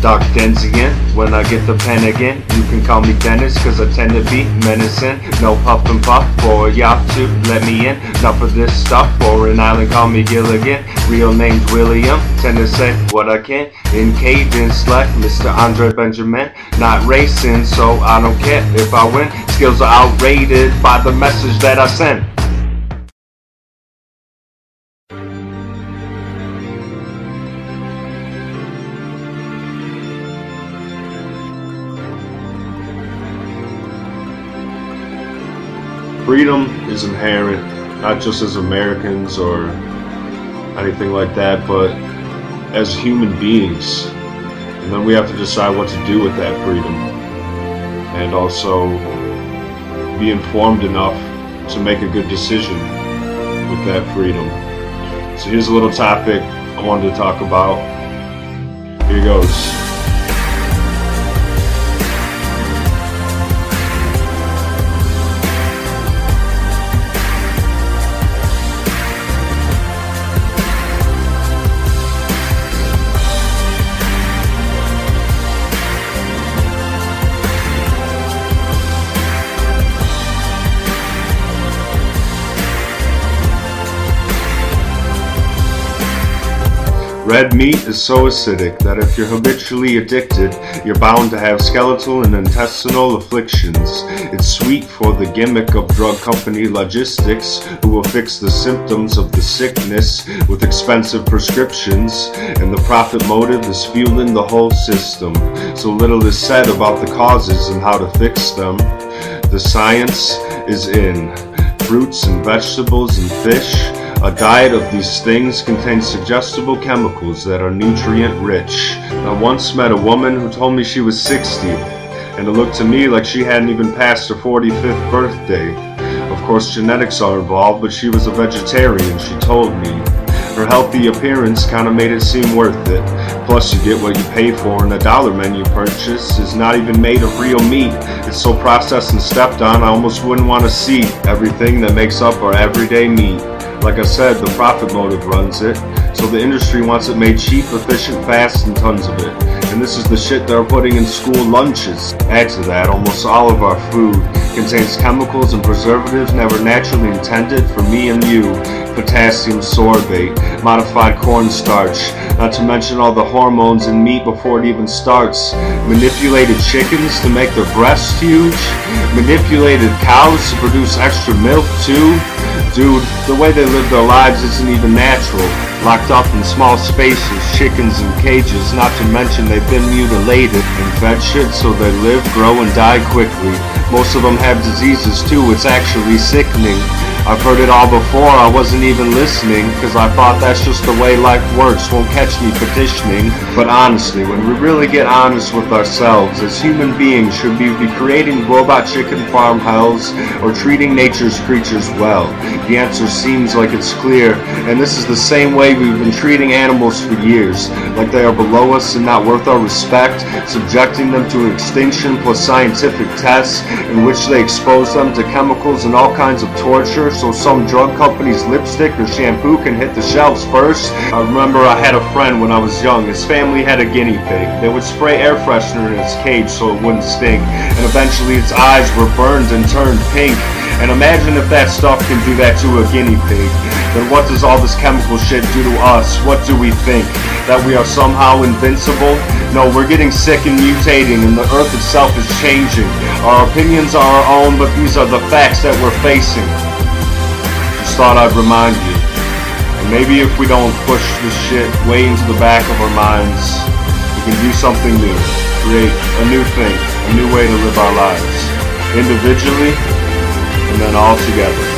Dark Denzian, when I get the pen again. You can call me Dennis, cause I tend to be menacing. No puff and puff for y'all to let me in. Not for this stuff, or an island call me Gilligan. Real name's William, tend to say what I can. In cadence like Mr. Andre Benjamin. Not racing, so I don't care if I win. Skills are outrated by the message that I send. Freedom is inherent, not just as Americans or anything like that, but as human beings. And then we have to decide what to do with that freedom. And also be informed enough to make a good decision with that freedom. So here's a little topic I wanted to talk about. Here goes. Red meat is so acidic that if you're habitually addicted, you're bound to have skeletal and intestinal afflictions. It's sweet for the gimmick of drug company logistics, who will fix the symptoms of the sickness with expensive prescriptions, and the profit motive is fueling the whole system. So little is said about the causes and how to fix them. The science is in fruits and vegetables and fish. A diet of these things contains suggestible chemicals that are nutrient rich. I once met a woman who told me she was 60, and it looked to me like she hadn't even passed her 45th birthday. Of course, genetics are involved, but she was a vegetarian, she told me. Her healthy appearance kinda made it seem worth it. Plus you get what you pay for, and the dollar menu purchase is not even made of real meat. It's so processed and stepped on I almost wouldn't want to see everything that makes up our everyday meat. Like I said, the profit motive runs it, so the industry wants it made cheap, efficient, fast, and tons of it. And this is the shit they're putting in school lunches. Add to that, almost all of our food contains chemicals and preservatives never naturally intended for me and you. Potassium sorbate, modified cornstarch, not to mention all the hormones in meat before it even starts. Manipulated chickens to make their breasts huge. Manipulated cows to produce extra milk too. Dude, the way they live their lives isn't even natural. Locked up in small spaces, chickens in cages, not to mention they've been mutilated and fed shit so they live, grow, and die quickly. Most of them have diseases too, it's actually sickening. I've heard it all before, I wasn't even listening, cause I thought that's just the way life works, won't catch me petitioning. But honestly, when we really get honest with ourselves, as human beings, should we be creating robot chicken farm hells, or treating nature's creatures well? The answer seems like it's clear, and this is the same way we've been treating animals for years, like they are below us and not worth our respect, subjecting them to extinction plus scientific tests, in which they expose them to chemicals and all kinds of torture, so some drug company's lipstick or shampoo can hit the shelves first. I remember I had a friend when I was young. His family had a guinea pig. They would spray air freshener in its cage so it wouldn't stink, and eventually its eyes were burned and turned pink. And imagine if that stuff can do that to a guinea pig, then what does all this chemical shit do to us? What do we think? That we are somehow invincible? No, we're getting sick and mutating, and the earth itself is changing. Our opinions are our own, but these are the facts that we're facing. Just thought I'd remind you. And maybe if we don't push this shit way into the back of our minds, we can do something new. Create a new thing, a new way to live our lives. Individually, and then all together.